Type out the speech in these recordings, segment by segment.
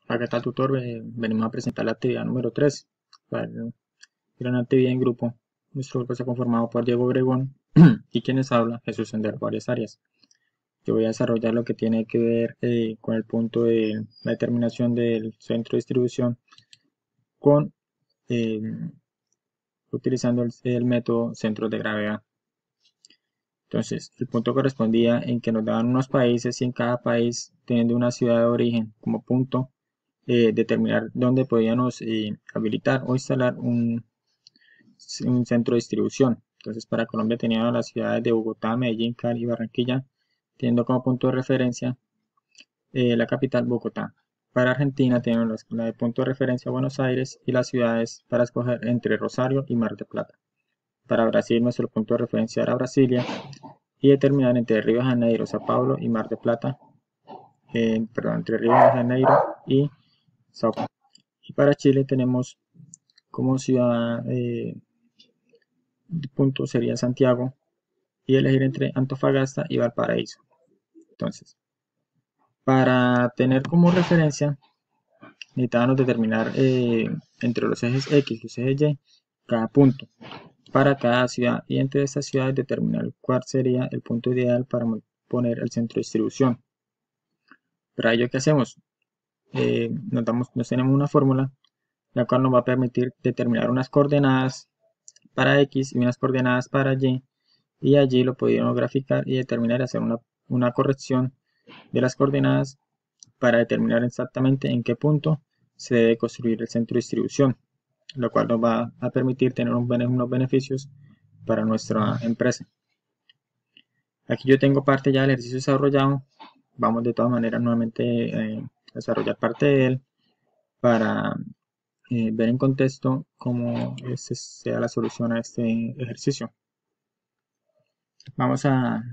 Acá está el tutor, venimos a presentar la actividad número 3. Era una actividad en grupo. Nuestro grupo está conformado por Diego Obregón y quienes habla, Jesús Sendero Varias Arias. Yo voy a desarrollar lo que tiene que ver con el punto de la determinación del centro de distribución con eh, utilizando el método centros de gravedad. Entonces, el punto correspondía en que nos daban unos países y en cada país, teniendo una ciudad de origen como punto, determinar dónde podíamos habilitar o instalar un centro de distribución. Entonces, para Colombia tenía las ciudades de Bogotá, Medellín, Cali y Barranquilla, teniendo como punto de referencia la capital Bogotá. Para Argentina tenemos la de punto de referencia Buenos Aires y las ciudades para escoger entre Rosario y Mar del Plata. Para Brasil nuestro punto de referencia era Brasilia y determinar entre Río de Janeiro, Sao Paulo y Mar del Plata, entre Río de Janeiro y Sao Paulo. Y para Chile tenemos como ciudad punto sería Santiago y elegir entre Antofagasta y Valparaíso. Entonces, para tener como referencia necesitábamos determinar entre los ejes X y los ejes Y cada punto para cada ciudad y entre estas ciudades determinar cuál sería el punto ideal para poner el centro de distribución. Para ello, ¿qué hacemos? Nos tenemos una fórmula la cual nos va a permitir determinar unas coordenadas para X y unas coordenadas para y allí lo podríamos graficar y determinar, hacer una corrección de las coordenadas para determinar exactamente en qué punto se debe construir el centro de distribución, lo cual nos va a permitir tener unos beneficios para nuestra empresa. Aquí yo tengo parte ya del ejercicio desarrollado. Vamos de todas maneras nuevamente a desarrollar parte de él para ver en contexto cómo sea la solución a este ejercicio. Vamos a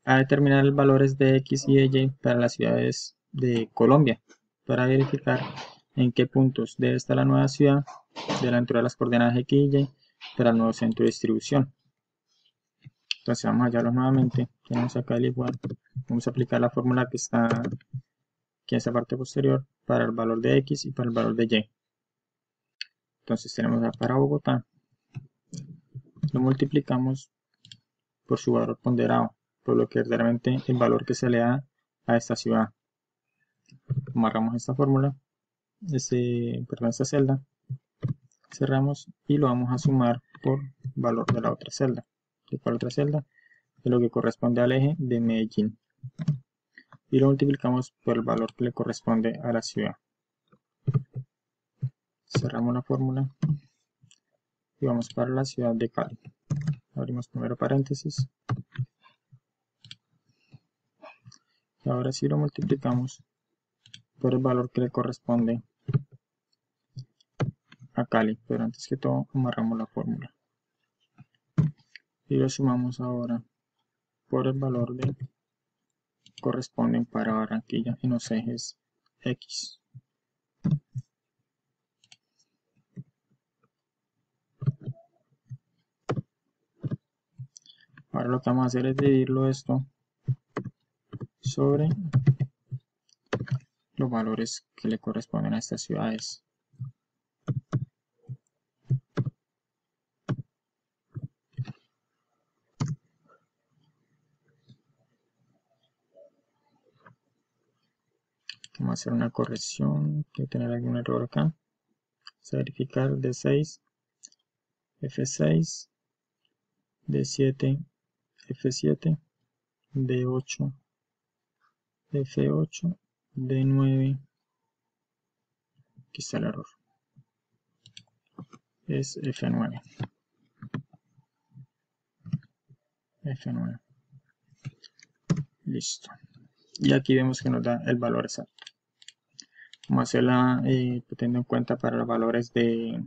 determinar valores de X y de Y para las ciudades de Colombia para verificar en qué puntos debe estar la nueva ciudad dentro de las coordenadas X y Y para el nuevo centro de distribución. Entonces vamos a hallarlos nuevamente. Tenemos acá el igual. Vamos a aplicar la fórmula que está aquí en esa parte posterior para el valor de X y para el valor de Y. Entonces tenemos acá para Bogotá. Lo multiplicamos por su valor ponderado, por lo que verdaderamente el valor que se le da a esta ciudad. Amarramos esta fórmula, esta celda, cerramos y lo vamos a sumar por valor de la otra celda. ¿De cuál otra celda? De lo que corresponde al eje de Medellín. Y lo multiplicamos por el valor que le corresponde a la ciudad. Cerramos la fórmula y vamos para la ciudad de Cali. Abrimos primero paréntesis. Y ahora sí lo multiplicamos por el valor que le corresponde a Cali, pero antes que todo amarramos la fórmula y lo sumamos ahora por el valor de corresponden para Barranquilla en los ejes X. Ahora lo que vamos a hacer es dividirlo esto sobre los valores que le corresponden a estas ciudades. Vamos a hacer una corrección, que tener algún error acá. Vamos a verificar D6, F6, D7, F7, D8, F8, D9. Aquí está el error. Es F9. F9. Listo. Y aquí vemos que nos da el valor exacto. Vamos a hacerla teniendo en cuenta para los valores de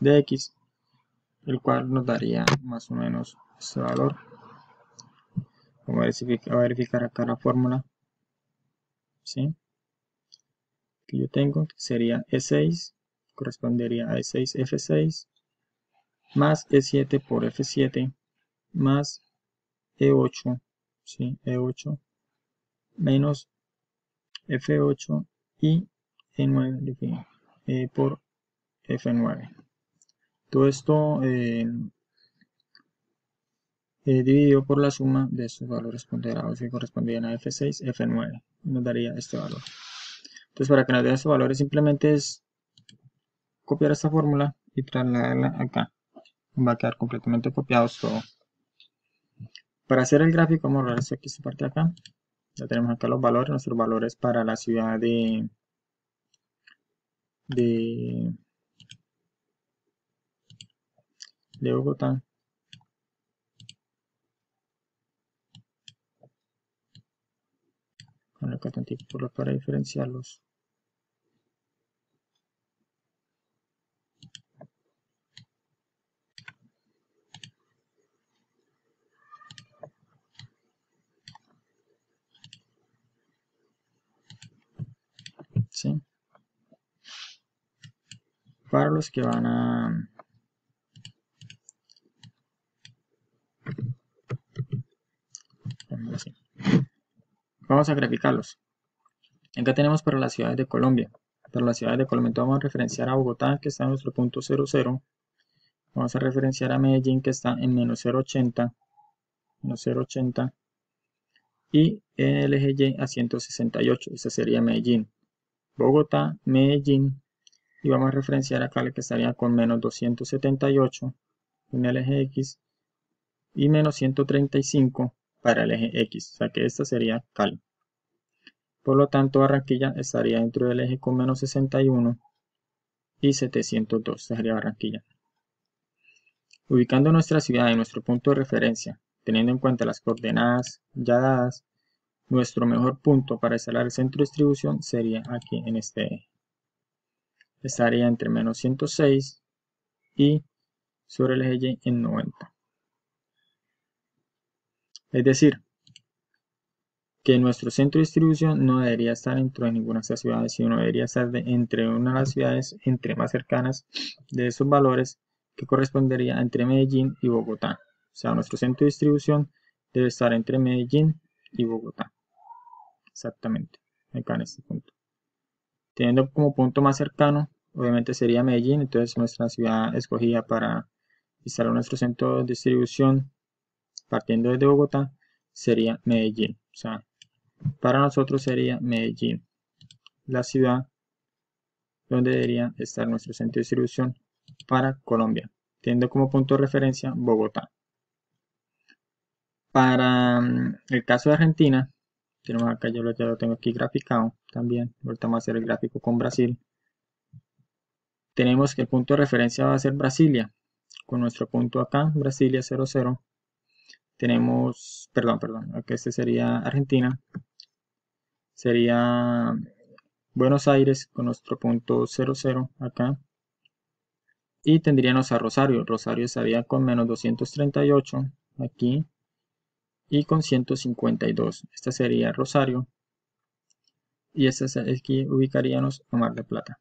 X, el cual nos daría más o menos este valor. Vamos a verificar acá la fórmula, ¿sí? Que yo tengo, que sería E6, correspondería a E6 F6, más E7 por F7, más E8, ¿sí? E8, menos F8 y E9 por F9. Todo esto dividido por la suma de estos valores ponderados que correspondían a F6, F9. Nos daría este valor. Entonces, para que nos dé estos valores, simplemente es copiar esta fórmula y trasladarla acá. Va a quedar completamente copiado todo. Para hacer el gráfico, vamos a borrar esta parte de acá. Ya tenemos acá los valores, nuestros valores para la ciudad de Bogotá. Poner acá tantito para diferenciarlos. ¿Sí? Para los que van a vamos a graficarlos. Acá tenemos para las ciudades de Colombia. Para las ciudades de Colombia, entonces vamos a referenciar a Bogotá, que está en nuestro punto 00. Vamos a referenciar a Medellín, que está en menos 0,80. Y en el eje Y a 168. Esta sería Medellín. Bogotá, Medellín. Y vamos a referenciar a Cali, que estaría con menos 278 en el eje X. Y menos 135 para el eje X. O sea que esta sería Cali. Por lo tanto, Barranquilla estaría dentro del eje con menos 61 y 702. Esta sería Barranquilla. Ubicando nuestra ciudad en nuestro punto de referencia, teniendo en cuenta las coordenadas ya dadas, nuestro mejor punto para instalar el centro de distribución sería aquí en este eje. Estaría entre menos 106 y sobre el eje Y en 90. Es decir, que nuestro centro de distribución no debería estar dentro de ninguna de estas ciudades, sino debería estar entre una de las ciudades entre más cercanas de esos valores, que correspondería entre Medellín y Bogotá. O sea, nuestro centro de distribución debe estar entre Medellín y Bogotá. Exactamente, acá en este punto. Teniendo como punto más cercano, obviamente sería Medellín, entonces nuestra ciudad escogida para instalar nuestro centro de distribución partiendo desde Bogotá sería Medellín. O sea, para nosotros sería Medellín, la ciudad donde debería estar nuestro centro de distribución para Colombia, teniendo como punto de referencia Bogotá. Para el caso de Argentina, tenemos acá, ya lo tengo aquí graficado también. Ahorita vamos a hacer el gráfico con Brasil. Tenemos que el punto de referencia va a ser Brasilia, con nuestro punto acá, Brasilia 00. Tenemos, perdón, aquí este sería Argentina. Sería Buenos Aires con nuestro punto 00 acá. Y tendríamos a Rosario. Rosario estaría con menos 238 aquí. Y con 152. Esta sería Rosario. Y esta aquí ubicaríamos a Mar del Plata.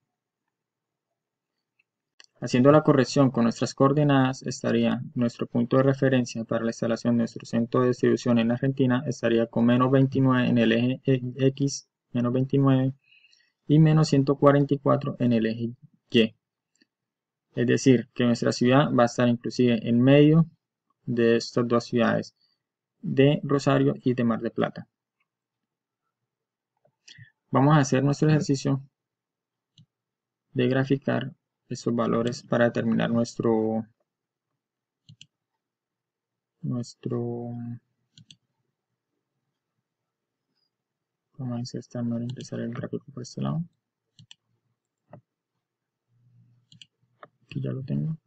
Haciendo la corrección con nuestras coordenadas, estaría nuestro punto de referencia para la instalación de nuestro centro de distribución en Argentina, estaría con menos 29 en el eje X, menos 29, y menos 144 en el eje Y. Es decir, que nuestra ciudad va a estar inclusive en medio de estas dos ciudades, de Rosario y de Mar del Plata. Vamos a hacer nuestro ejercicio de graficar estos valores para determinar nuestro vamos a insertar, no empezar el gráfico por este lado. Aquí ya lo tengo.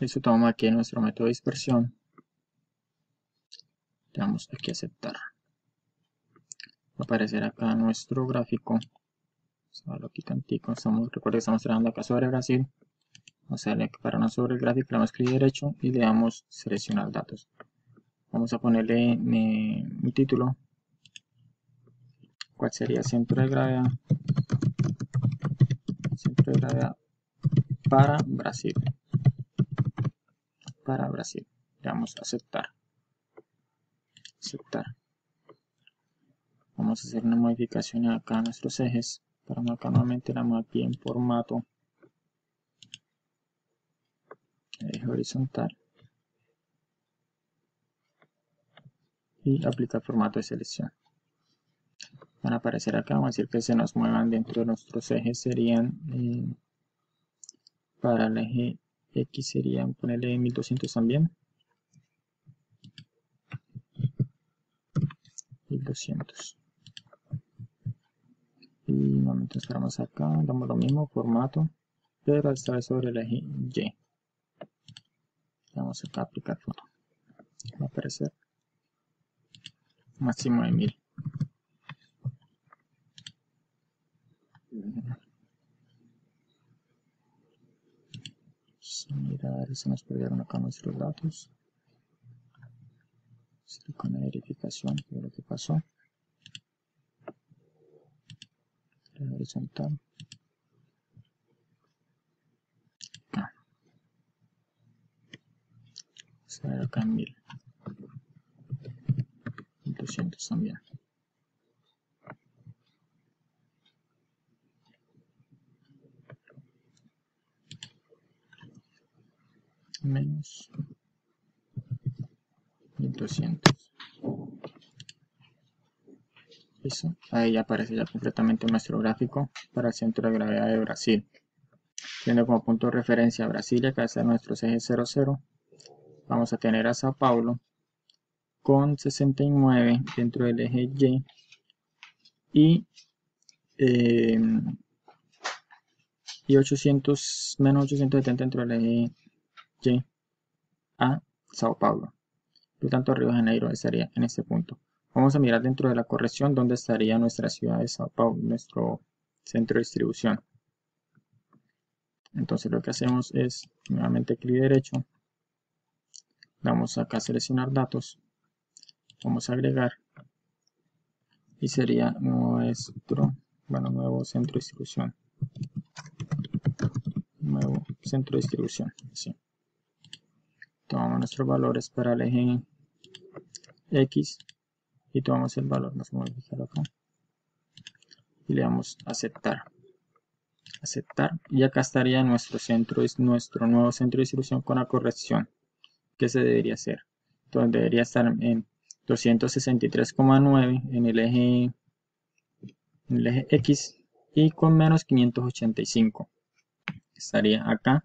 Listo, tomamos aquí nuestro método de dispersión. Le damos aquí a aceptar. Va a aparecer acá nuestro gráfico. Vamos a verlo aquí tantico. Recuerden que estamos trabajando acá sobre Brasil. Vamos a darle aquí para no sobre el gráfico, le damos clic derecho y le damos seleccionar datos. Vamos a ponerle mi título. ¿Cuál sería centro de gravedad? Centro de gravedad para Brasil. para Brasil. Le damos a aceptar. Vamos a hacer una modificación acá a nuestros ejes. Para acá nuevamente le damos aquí en formato. Eje horizontal. Y aplicar formato de selección. Van a aparecer acá, vamos a decir que se nos muevan dentro de nuestros ejes, serían para el eje X serían ponerle 1200 también. 1200. Y nuevamente esperamos acá, damos lo mismo, formato, pero esta vez sobre el eje Y. Vamos acá a aplicar foto. Va a aparecer máximo de 1000. Mirar, se nos perdieron acá nuestros datos. Con la verificación de lo que pasó. La horizontal. Vamos a ver acá en 1000. 1200 también. Menos 1200. Eso. Ahí aparece ya completamente nuestro gráfico para el centro de gravedad de Brasil. Teniendo como punto de referencia a Brasil, acá está nuestros ejes 00. Vamos a tener a Sao Paulo con 69 dentro del eje Y y 800 menos 870 dentro del eje Y a Sao Paulo. Por lo tanto, Río de Janeiro estaría en este punto. Vamos a mirar dentro de la corrección dónde estaría nuestra ciudad de Sao Paulo, nuestro centro de distribución. Entonces lo que hacemos es nuevamente clic derecho, damos acá a seleccionar datos, vamos a agregar y sería nuestro nuevo centro de distribución. Nuevo centro de distribución. Sí. Tomamos nuestros valores para el eje X y tomamos el valor, nos vamos a fijar acá y le damos a aceptar. Y acá estaría nuestro nuevo centro de distribución con la corrección que se debería hacer. Entonces debería estar en 263,9 en el eje X y con menos 585. Estaría acá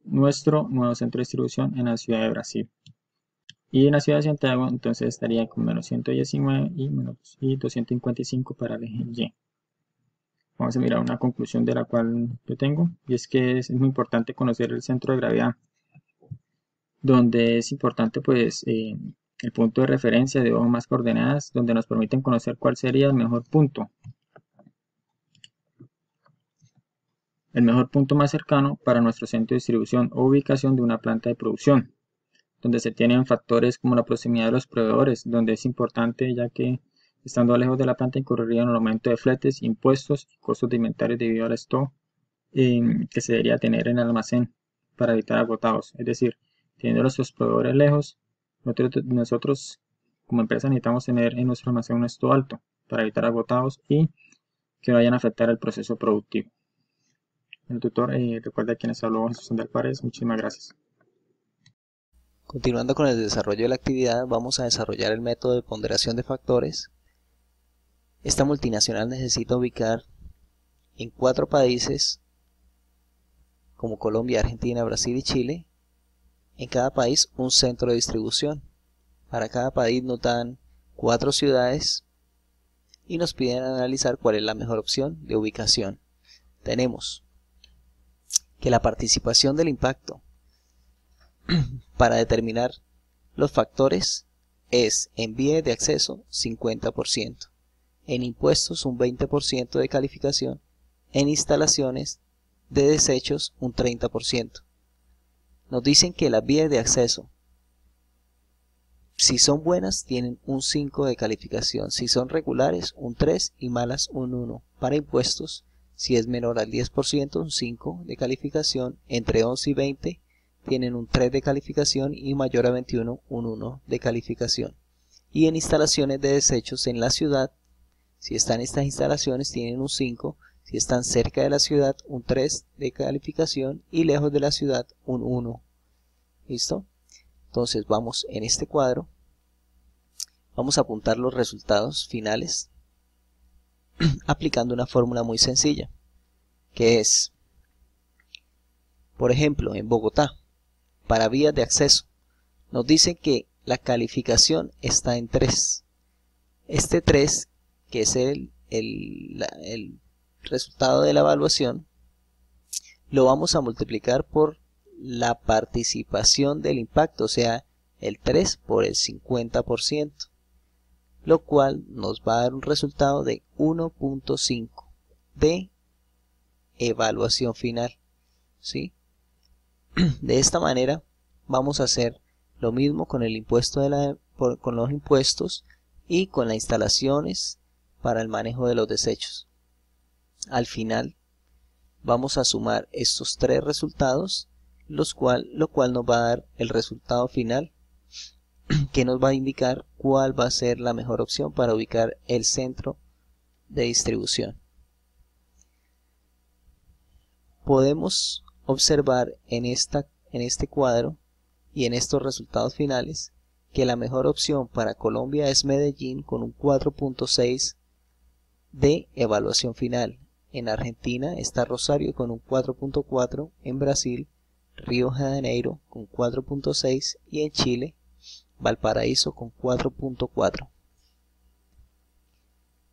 nuestro nuevo centro de distribución en la ciudad de Brasil. Y en la ciudad de Santiago entonces estaría con menos 119 y 255 para el eje Y. Vamos a mirar una conclusión de la cual yo tengo, y es que es muy importante conocer el centro de gravedad, donde es importante pues el punto de referencia de más coordenadas, donde nos permiten conocer cuál sería el mejor punto más cercano para nuestro centro de distribución o ubicación de una planta de producción, donde se tienen factores como la proximidad de los proveedores, donde es importante ya que estando lejos de la planta incurriría en el aumento de fletes, impuestos y costos de inventario debido al stock que se debería tener en el almacén para evitar agotados. Es decir, teniendo nuestros proveedores lejos, nosotros como empresa necesitamos tener en nuestro almacén un stock alto para evitar agotados y que no vayan a afectar el proceso productivo. El tutor, recuerda quienes habló Jesús Sandel Párez. Muchísimas gracias. Continuando con el desarrollo de la actividad, vamos a desarrollar el método de ponderación de factores. Esta multinacional necesita ubicar en 4 países, como Colombia, Argentina, Brasil y Chile, en cada país un centro de distribución. Para cada país nos dan 4 ciudades y nos piden analizar cuál es la mejor opción de ubicación. Tenemos que la participación del impacto para determinar los factores es en vías de acceso 50%, en impuestos un 20% de calificación, en instalaciones de desechos un 30%. Nos dicen que las vías de acceso, si son buenas, tienen un 5 de calificación, si son regulares un 3 y malas un 1. Para impuestos, si es menor al 10%, un 5 de calificación, entre 11 y 20 tienen un 3 de calificación y mayor a 21 un 1 de calificación. Y en instalaciones de desechos en la ciudad, si están estas instalaciones tienen un 5, si están cerca de la ciudad un 3 de calificación y lejos de la ciudad un 1. ¿Listo? Entonces vamos en este cuadro, vamos a apuntar los resultados finales aplicando una fórmula muy sencilla, que es, por ejemplo, en Bogotá, para vías de acceso, nos dice que la calificación está en 3. Este 3, que es el resultado de la evaluación, lo vamos a multiplicar por la participación del impacto, o sea, el 3 por el 50%, lo cual nos va a dar un resultado de 1.5 de evaluación final, ¿sí? De esta manera vamos a hacer lo mismo con el impuesto con los impuestos y con las instalaciones para el manejo de los desechos. Al final vamos a sumar estos 3 resultados, lo cual nos va a dar el resultado final que nos va a indicar cuál va a ser la mejor opción para ubicar el centro de distribución. Podemos observar en este cuadro y en estos resultados finales que la mejor opción para Colombia es Medellín con un 4.6 de evaluación final. En Argentina está Rosario con un 4.4, en Brasil Río de Janeiro con 4.6 y en Chile Valparaíso con 4.4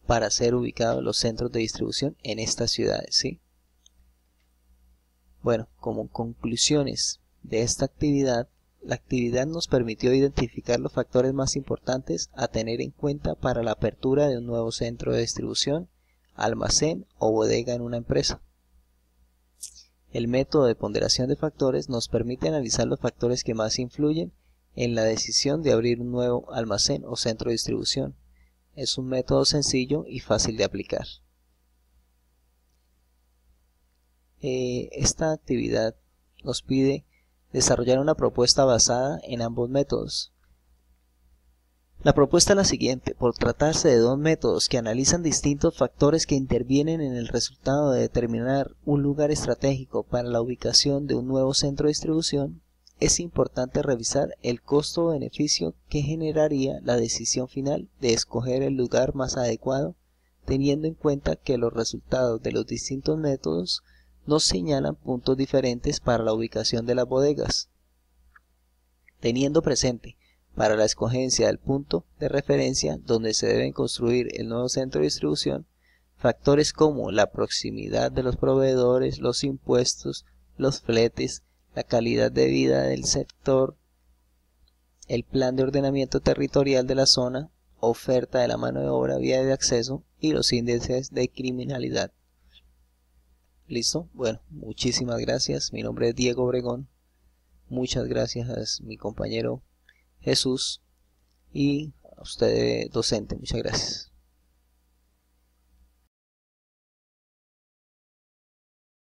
para ser ubicados los centros de distribución en estas ciudades, ¿sí? Bueno, como conclusiones de esta actividad, la actividad nos permitió identificar los factores más importantes a tener en cuenta para la apertura de un nuevo centro de distribución, almacén o bodega en una empresa. El método de ponderación de factores nos permite analizar los factores que más influyen en la decisión de abrir un nuevo almacén o centro de distribución. Es un método sencillo y fácil de aplicar. Esta actividad nos pide desarrollar una propuesta basada en ambos métodos. La propuesta es la siguiente: por tratarse de dos métodos que analizan distintos factores que intervienen en el resultado de determinar un lugar estratégico para la ubicación de un nuevo centro de distribución, es importante revisar el costo-beneficio que generaría la decisión final de escoger el lugar más adecuado, teniendo en cuenta que los resultados de los distintos métodos nos señalan puntos diferentes para la ubicación de las bodegas. Teniendo presente para la escogencia del punto de referencia donde se debe construir el nuevo centro de distribución, factores como la proximidad de los proveedores, los impuestos, los fletes, la calidad de vida del sector, el plan de ordenamiento territorial de la zona, oferta de la mano de obra, vía de acceso y los índices de criminalidad. ¿Listo? Bueno, muchísimas gracias. Mi nombre es Diego Obregón. Muchas gracias a mi compañero Jesús y a usted docente. Muchas gracias.